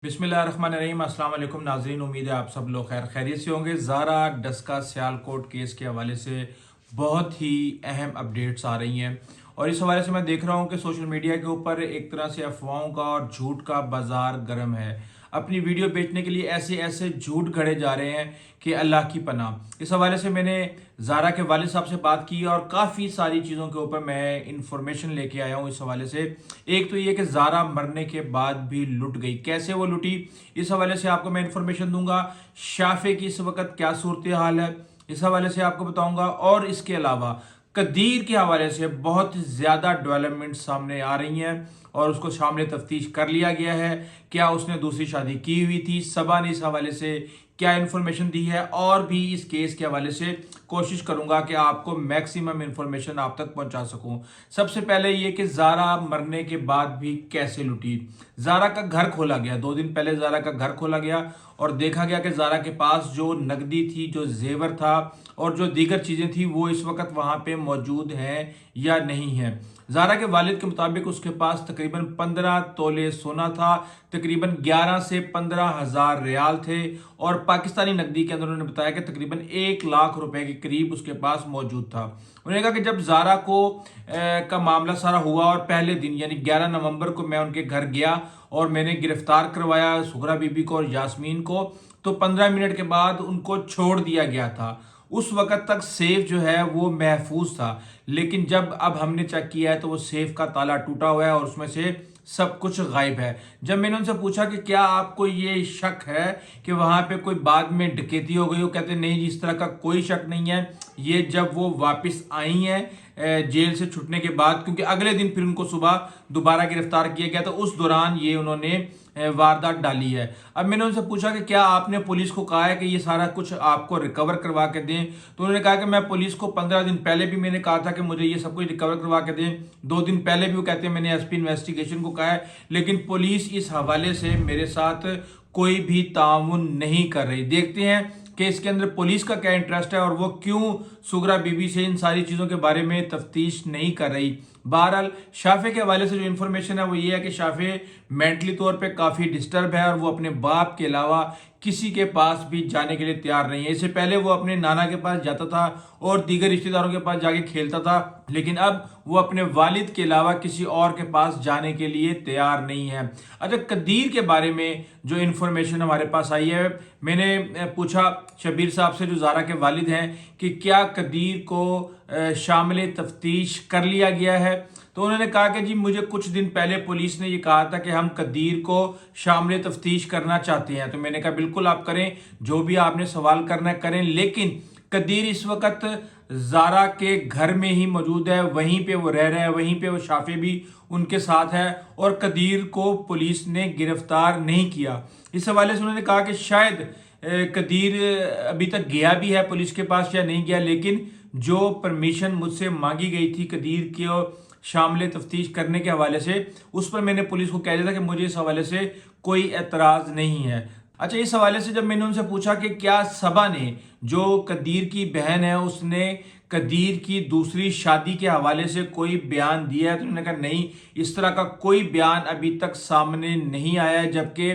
बिस्मिल्लाहिर्रहमानिर्रहीम। अस्सलाम वालेकुम नाज़रीन, उम्मीद है आप सब लोग खैर खैरियत से होंगे। ज़ारा डस्का सियालकोट केस के हवाले से बहुत ही अहम अपडेट्स आ रही हैं और इस हवाले से मैं देख रहा हूं कि सोशल मीडिया के ऊपर एक तरह से अफवाहों का और झूठ का बाजार गर्म है। अपनी वीडियो बेचने के लिए ऐसे ऐसे झूठ गढ़े जा रहे हैं कि अल्लाह की पनाह। इस हवाले से मैंने ज़ारा के वालिद साहब से बात की और काफ़ी सारी चीज़ों के ऊपर मैं इंफॉर्मेशन लेके आया हूँ इस हवाले से। एक तो ये कि ज़ारा मरने के बाद भी लुट गई, कैसे वो लुटी, इस हवाले से आपको मैं इंफॉर्मेशन दूंगा। शाफे की इस वक्त क्या सूरत हाल है, इस हवाले से आपको बताऊंगा। और इसके अलावा कदीर के हवाले से बहुत ज़्यादा डेवलपमेंट सामने आ रही हैं और उसको सामने तफ्तीश कर लिया गया है। क्या उसने दूसरी शादी की हुई थी, सबा ने इस हवाले से क्या इन्फॉर्मेशन दी है, और भी इस केस के हवाले से कोशिश करूंगा कि आपको मैक्सिमम इन्फॉर्मेशन आप तक पहुंचा सकूं। सबसे पहले ये कि ज़ारा मरने के बाद भी कैसे लुटी। ज़ारा का घर खोला गया, 2 दिन पहले ज़ारा का घर खोला गया और देखा गया कि ज़ारा के पास जो नकदी थी, जो जेवर था और जो दीगर चीज़ें थी वो इस वक्त वहाँ पे मौजूद हैं या नहीं है। ज़ारा के वालिद के मुताबिक उसके पास तकरीबन 15 तोले सोना था, तकरीबन 11 से 15 हज़ार रियाल थे और पाकिस्तानी नकदी के अंदर उन्होंने बताया कि तकरीबन 1 लाख रुपए के करीब उसके पास मौजूद था। उन्होंने कहा कि जब ज़ारा को का मामला सारा हुआ और पहले दिन यानी 11 नवंबर को मैं उनके घर गया और मैंने गिरफ्तार करवाया सुगरा बीबी को और यास्मीन को, तो 15 मिनट के बाद उनको छोड़ दिया गया था। उस वक्त तक सेफ जो है वो महफूज था, लेकिन जब अब हमने चेक किया है तो वो सेफ का ताला टूटा हुआ है और उसमें से सब कुछ गायब है। जब मैंने उनसे पूछा कि क्या आपको ये शक है कि वहां पे कोई बाद में डकैती हो गई हो, कहते नहीं जी इस तरह का कोई शक नहीं है। ये जब वो वापस आई हैं जेल से छुटने के बाद, क्योंकि अगले दिन फिर उनको सुबह दोबारा गिरफ्तार किया गया, तो उस दौरान ये उन्होंने वारदात डाली है। अब मैंने उनसे पूछा कि क्या आपने पुलिस को कहा है कि ये सारा कुछ आपको रिकवर करवा के दें, तो उन्होंने कहा कि मैं पुलिस को 15 दिन पहले भी मैंने कहा था कि मुझे ये सब कुछ रिकवर करवा के दें। 2 दिन पहले भी वो कहते हैं मैंने एसपी इन्वेस्टिगेशन को कहा है, लेकिन पुलिस इस हवाले से मेरे साथ कोई भी ताउन नहीं कर रही। देखते हैं कि इसके अंदर पुलिस का क्या इंटरेस्ट है और वो क्यों सुगरा बीबी से इन सारी चीज़ों के बारे में तफ्तीश नहीं कर रही। बहरहाल शाफे के हवाले से जो इन्फॉर्मेशन है वो ये है कि शाफे मेंटली तौर पे काफ़ी डिस्टर्ब है और वो अपने बाप के अलावा किसी के पास भी जाने के लिए तैयार नहीं है। इससे पहले वो अपने नाना के पास जाता था और दीगर रिश्तेदारों के पास जाके खेलता था, लेकिन अब वो अपने वालिद के अलावा किसी और के पास जाने के लिए तैयार नहीं है। अच्छा, कदीर के बारे में जो इन्फॉर्मेशन हमारे पास आई है, मैंने पूछा शबीर साहब से जो ज़ारा के वालिद हैं कि क्या कदीर को शामिल तफ्तीश कर लिया गया है, तो उन्होंने कहा कि जी मुझे कुछ दिन पहले पुलिस ने ये कहा था कि हम कदीर को शामिल तफ्तीश करना चाहते हैं। तो मैंने कहा बिल्कुल आप करें, जो भी आपने सवाल करना है करें, लेकिन कदीर इस वक्त ज़ारा के घर में ही मौजूद है, वहीं पे वो रह रहे हैं, वहीं पे वो शाफे भी उनके साथ है और कदीर को पुलिस ने गिरफ्तार नहीं किया। इस हवाले से उन्होंने कहा कि शायद कदीर अभी तक गया भी है पुलिस के पास या नहीं गया, लेकिन जो परमिशन मुझसे मांगी गई थी कदीर के शामिल तफ्तीश करने के हवाले से, उस पर मैंने पुलिस को कह दिया था कि मुझे इस हवाले से कोई एतराज़ नहीं है। अच्छा, इस हवाले से जब मैंने उनसे पूछा कि क्या सबा ने, जो कदीर की बहन है, उसने कदीर की दूसरी शादी के हवाले से कोई बयान दिया है, तो उन्होंने कहा नहीं, इस तरह का कोई बयान अभी तक सामने नहीं आया है। जबकि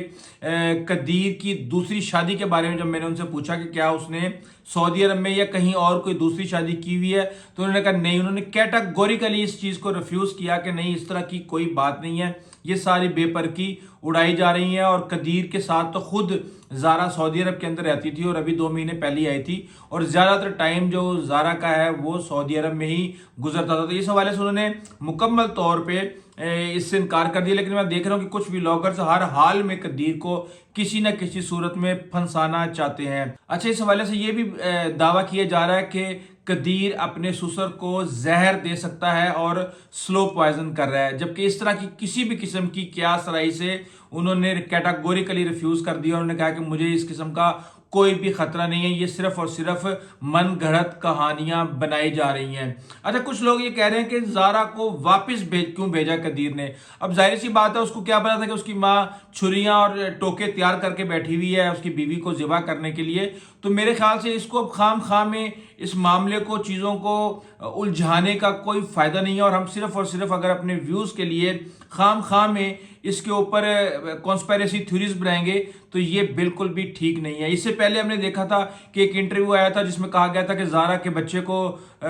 कदीर की दूसरी शादी के बारे में जब मैंने उनसे पूछा कि क्या उसने सऊदी अरब में या कहीं और कोई दूसरी शादी की हुई है, तो उन्होंने कहा नहीं, उन्होंने कैटेगोरिकली इस चीज़ को रिफ्यूज़ किया कि नहीं इस तरह की कोई बात नहीं है, ये सारी बेपरकी उड़ाई जा रही है। और कदीर के साथ तो खुद ज़ारा सऊदी अरब के अंदर रहती थी और अभी 2 महीने पहले ही आई थी और ज़्यादातर टाइम जो ज़ारा का है वो सऊदी अरब में ही गुजरता था। तो इस हवाले से उन्होंने मुकम्मल तौर पे इससे इनकार कर दिया। लेकिन मैं देख रहा हूँ कि कुछ व्लॉगर्स हर हाल में कदीर को किसी न किसी सूरत में फंसाना चाहते हैं। अच्छा, इस हवाले से ये भी दावा किया जा रहा है कि कदीर अपने ससुर को जहर दे सकता है और स्लो पॉइजन कर रहा है, जबकि इस तरह की किसी भी किस्म की क्यास राई से उन्होंने कैटेगोरिकली रिफ्यूज कर दिया। उन्होंने कहा कि मुझे इस किस्म का कोई भी खतरा नहीं है, ये सिर्फ और सिर्फ मन गढ़ंत कहानियां बनाई जा रही हैं। अच्छा, कुछ लोग ये कह रहे हैं कि ज़ारा को क्यों भेजा कदीर ने। अब जाहिर सी बात है, उसको क्या पता था कि उसकी माँ छुरियां और टोके तैयार तैयार करके बैठी हुई है उसकी बीवी को ज़िबा करने के लिए। तो मेरे ख्याल से इसको अब खाम खाम में इस मामले को, चीज़ों को उलझाने का कोई फ़ायदा नहीं है, और हम सिर्फ और सिर्फ अगर अपने व्यूज़ के लिए खाम खाम में इसके ऊपर कॉन्स्पिरेसी थ्योरीज बनाएंगे तो ये बिल्कुल भी ठीक नहीं है। इससे पहले हमने देखा था कि एक इंटरव्यू आया था जिसमें कहा गया था कि ज़ारा के बच्चे को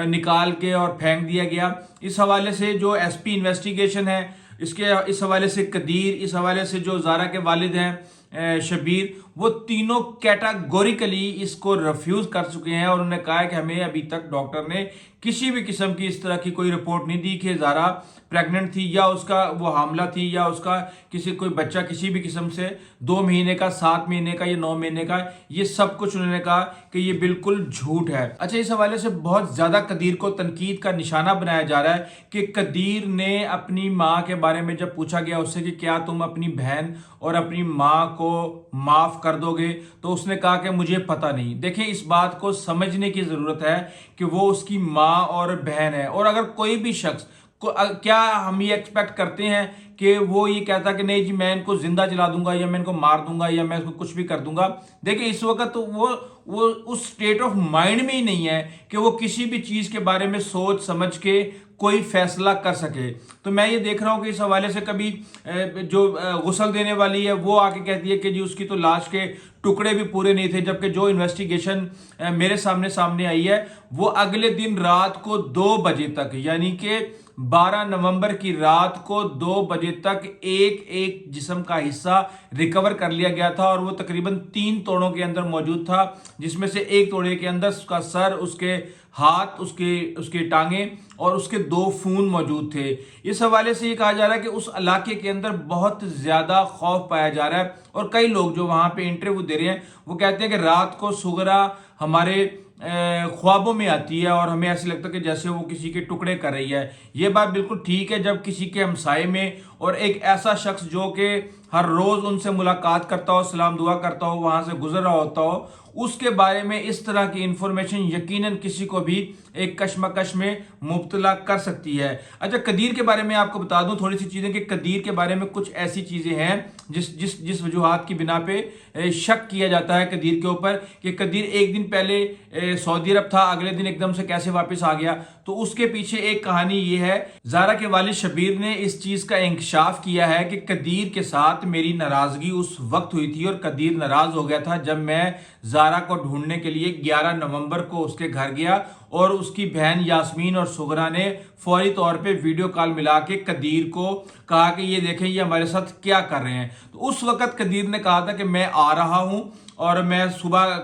निकाल के और फेंक दिया गया। इस हवाले से जो एसपी इन्वेस्टिगेशन है इस हवाले से कदीर, इस हवाले से जो ज़ारा के वालिद हैं शबीर, वो तीनों कैटेगोरिकली इसको रिफ्यूज़ कर चुके हैं और उन्होंने कहा है कि हमें अभी तक डॉक्टर ने किसी भी किस्म की इस तरह की कोई रिपोर्ट नहीं दी कि ज़ारा प्रेग्नेंट थी या उसका वो हामला थी या उसका कोई बच्चा किसी भी किस्म से 2 महीने का, 7 महीने का या 9 महीने का, ये सब कुछ उन्होंने कहा कि ये बिल्कुल झूठ है। अच्छा, इस हवाले से बहुत ज़्यादा कदीर को तनकीद का निशाना बनाया जा रहा है कि कदीर ने अपनी माँ के बारे में जब पूछा गया उससे कि क्या तुम अपनी बहन और अपनी माँ को माफ़ कर दोगे, तो उसने कहा कि मुझे पता नहीं। देखें, इस बात को समझने की ज़रूरत है कि वो उसकी माँ और बहन है, और अगर कोई भी शख्स क्या हम ये एक्सपेक्ट करते हैं कि वो ये कहता कि नहीं जी मैं इनको जिंदा जला दूंगा या मैं इनको मार दूंगा या मैं इसको कुछ भी कर दूंगा। देखिए, इस वक्त तो वो उस स्टेट ऑफ माइंड में ही नहीं है कि वो किसी भी चीज़ के बारे में सोच समझ के कोई फैसला कर सके। तो मैं ये देख रहा हूँ कि इस हवाले से कभी जो गुस्ल देने वाली है वो आके कहती है कि जी उसकी तो लाश के टुकड़े भी पूरे नहीं थे, जबकि जो इन्वेस्टिगेशन मेरे सामने आई है वो अगले दिन रात को 2 बजे तक, यानी कि 12 नवंबर की रात को 2 बजे तक एक जिस्म का हिस्सा रिकवर कर लिया गया था, और वो तकरीबन 3 तोड़ों के अंदर मौजूद था, जिसमें से एक तोड़े के अंदर उसका सर, उसके हाथ, उसके टांगे और उसके 2 खून मौजूद थे। इस हवाले से ये कहा जा रहा है कि उस इलाके के अंदर बहुत ज़्यादा खौफ पाया जा रहा है, और कई लोग जो वहाँ पे इंटरव्यू दे रहे हैं वो कहते हैं कि रात को सुगरा हमारे ख्वाबों में आती है और हमें ऐसे लगता है कि जैसे वो किसी के टुकड़े कर रही है। ये बात बिल्कुल ठीक है, जब किसी के हमसाये में और एक ऐसा शख्स जो कि हर रोज़ उनसे मुलाकात करता हो, सलाम दुआ करता हो, वहाँ से गुजर रहा होता हो, उसके बारे में इस तरह की इंफॉर्मेशन यकीनन किसी को भी एक कशमकश में मुब्तला कर सकती है। अच्छा, कदीर के बारे में आपको बता दूं थोड़ी सी चीज़ें कि कदीर के बारे में कुछ ऐसी चीज़ें हैं जिस वजूहात की बिना पे शक किया जाता है कदीर के ऊपर कि कदीर एक दिन पहले सऊदी अरब था, अगले दिन एकदम से कैसे वापस आ गया। तो उसके पीछे एक कहानी ये है, ज़ारा के वालिद शबीर ने इस चीज़ का इंकशाफ किया है कि कदीर के साथ मेरी नाराज़गी उस वक्त हुई थी और कदीर नाराज़ हो गया था जब मैं ज़ारा को ढूंढने के लिए 11 नवंबर को उसके घर गया और उसकी बहन यास्मीन और सुगरा ने फौरी तौर पे वीडियो कॉल मिला के कदीर को कहा कि ये देखें ये हमारे साथ क्या कर रहे हैं। तो उस वक्त कदीर ने कहा था कि मैं आ रहा हूं और मैं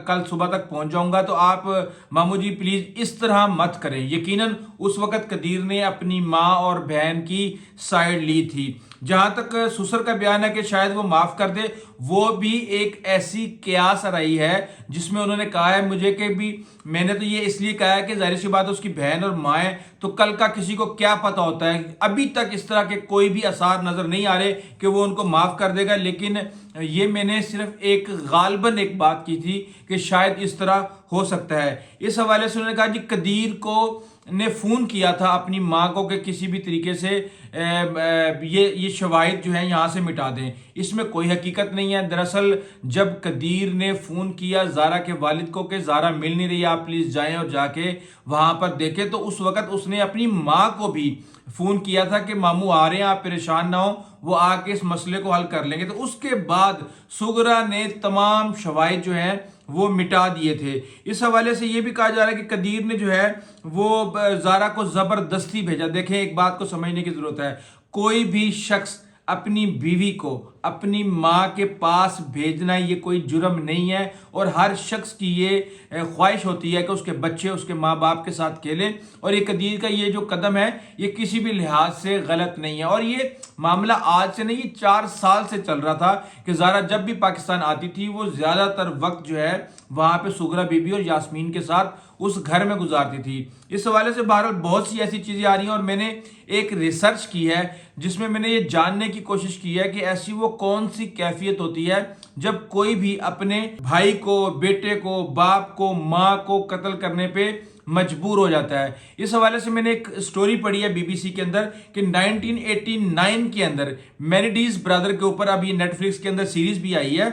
कल सुबह तक पहुंच जाऊंगा, तो आप मामू जी प्लीज इस तरह मत करें। यकीनन उस वक्त कदीर ने अपनी माँ और बहन की साइड ली थी। जहां तक सुसर का बयान है कि शायद वो माफ कर दे, वो भी एक ऐसी कयास रही है जिसमें उन्होंने कहा है मुझे कि भी मैंने तो ये इसलिए कहा है कि जाहिर सी बात है उसकी बहन और माँ है, तो कल का किसी को क्या पता होता है। अभी तक इस तरह के कोई भी आसार नजर नहीं आ रहे कि वो उनको माफ कर देगा, लेकिन ये मैंने सिर्फ एक गालबन एक बात की थी कि शायद इस तरह हो सकता है। इस हवाले से उन्होंने कहा जी कदीर को ने फ़ोन किया था अपनी माँ को कि किसी भी तरीके से ये शवाहिद जो है यहाँ से मिटा दें। इसमें कोई हकीकत नहीं है। दरअसल जब कदीर ने फ़ोन किया ज़ारा के वालिद को कि ज़ारा मिल नहीं रही, आप प्लीज़ जाएं और जाके वहाँ पर देखें, तो उस वक़्त उसने अपनी माँ को भी फ़ोन किया था कि मामू आ रहे हैं, आप परेशान ना हो, वो आके इस मसले को हल कर लेंगे। तो उसके बाद सुगरा ने तमाम शवाहिद जो हैं वो मिटा दिए थे। इस हवाले से ये भी कहा जा रहा है कि कदीर ने जो है वो ज़ारा को ज़बरदस्ती भेजा। देखें, एक बात को समझने की ज़रूरत है, कोई भी शख्स अपनी बीवी को अपनी माँ के पास भेजना ये कोई जुर्म नहीं है, और हर शख्स की ये ख्वाहिश होती है कि उसके बच्चे उसके माँ बाप के साथ खेलें, और ये कदीर का ये जो कदम है ये किसी भी लिहाज से गलत नहीं है। और ये मामला आज से नहीं, ये 4 साल से चल रहा था कि ज़ारा जब भी पाकिस्तान आती थी वो ज़्यादातर वक्त जो है वहाँ पे सुगरा बीबी और यास्मीन के साथ उस घर में गुजारती थी। इस हवाले से बहरहाल बहुत सी ऐसी चीज़ें आ रही हैं, और मैंने एक रिसर्च की है जिसमें मैंने ये जानने की कोशिश की है कि ऐसी वो कौन सी कैफियत होती है जब कोई भी अपने भाई को, बेटे को, बाप को, माँ को कत्ल करने पे मजबूर हो जाता है। इस हवाले से मैंने एक स्टोरी पढ़ी है बीबीसी के अंदर कि 1989 के अंदर मेनेडिस ब्रदर के ऊपर, अब ये नेटफ्लिक्स के अंदर सीरीज भी आई है,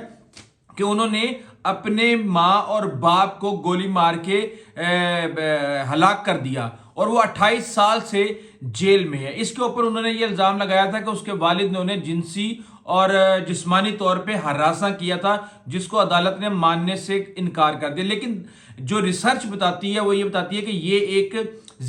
کہ انہوں نے اپنے ماں اور باپ کو گولی مار کے ہلاک کر دیا اور وہ 28 سال سے جیل میں ہے۔ اس کے اوپر انہوں نے یہ الزام لگایا تھا کہ اس کے والد نے انہیں جنسی اور جسمانی طور پہ ہراساں کیا تھا، جس کو عدالت نے ماننے سے انکار کر دیا۔ لیکن جو ریسرچ بتاتی ہے وہ یہ بتاتی ہے کہ یہ ایک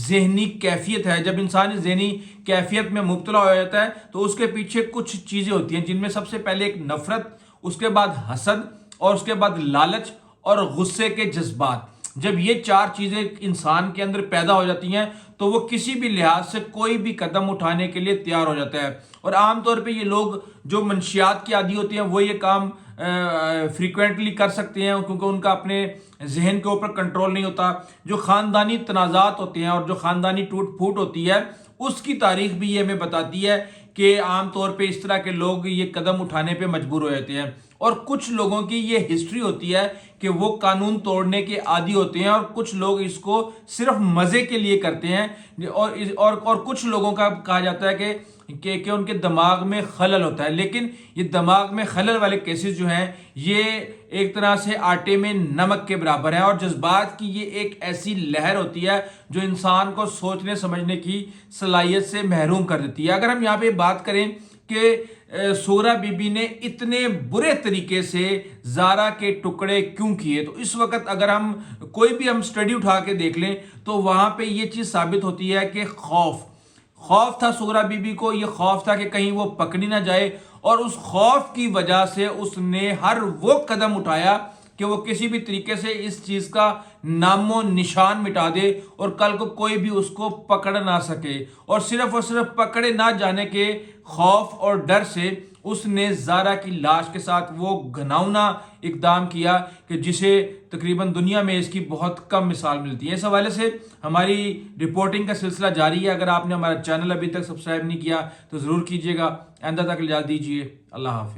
ذہنی کیفیت ہے۔ جب انسان ذہنی کیفیت میں مبتلا ہو جاتا ہے تو اس کے پیچھے کچھ چیزیں ہوتی ہیں، جن میں سب سے پہلے ایک نفرت، اس کے بعد حسد اور اس کے بعد لالچ اور غصے کے جذبات۔ جب یہ چار چیزیں انسان کے اندر پیدا ہو جاتی ہیں تو وہ کسی بھی لحاظ سے کوئی بھی قدم اٹھانے کے لیے تیار ہو جاتا ہے۔ اور عام طور پہ یہ لوگ جو منشیات کے عادی ہوتے ہیں وہ یہ کام فریکوینٹلی کر سکتے ہیں کیونکہ ان کا اپنے ذہن کے اوپر کنٹرول نہیں ہوتا۔ جو خاندانی تنازعات ہوتے ہیں اور جو خاندانی ٹوٹ پھوٹ ہوتی ہے، اس کی تاریخ بھی یہ ہمیں بتاتی ہے کہ عام طور پہ اس طرح کے لوگ یہ قدم اٹھانے پہ مجبور ہو جاتے ہیں۔ اور کچھ لوگوں کی یہ ہسٹری ہوتی ہے کہ وہ قانون توڑنے کے عادی ہوتے ہیں، اور کچھ لوگ اس کو صرف مزے کے لیے کرتے ہیں، اور کچھ لوگوں کا کہا جاتا ہے کہ ان کے دماغ میں خلل ہوتا ہے۔ لیکن یہ دماغ میں خلل والے کیسز جو ہیں یہ ایک طرح سے آٹے میں نمک کے برابر ہیں، اور جذبات کی یہ ایک ایسی لہر ہوتی ہے جو انسان کو سوچنے سمجھنے کی صلاحیت سے محروم کر دیتی ہے۔ اگر ہم یہاں پہ بات کریں کہ سغرا بی بی نے اتنے برے طریقے سے زارا کے ٹکڑے کیوں کیے، تو اس وقت اگر ہم کوئی بھی اسٹڈی اٹھا کے دیکھ لیں تو وہاں پہ یہ چیز ثابت ہوتی ہے کہ خوف تھا سغرا بی بی کو۔ یہ خوف تھا کہ کہیں وہ پکڑی نہ جائے، اور اس خوف کی وجہ سے اس نے ہر وہ قدم اٹھایا کہ وہ کسی بھی طریقے سے اس چیز کا نام و نشان مٹا دے اور کل کو کوئی بھی اس کو پکڑ نہ سکے۔ اور صرف پکڑے نہ جانے کے خوف اور ڈر سے اس نے زارا کی لاش کے ساتھ وہ گھناؤنا اقدام کیا کہ جسے تقریباً دنیا میں اس کی بہت کم مثال ملتی ہے۔ اس حوالے سے ہماری رپورٹنگ کا سلسلہ جاری ہے۔ اگر آپ نے ہمارا چینل ابھی تک سبسکرائب نہیں کیا تو ضرور کیجیے گا۔ آئندہ تک اجازت دیجیے، اللہ حافظ۔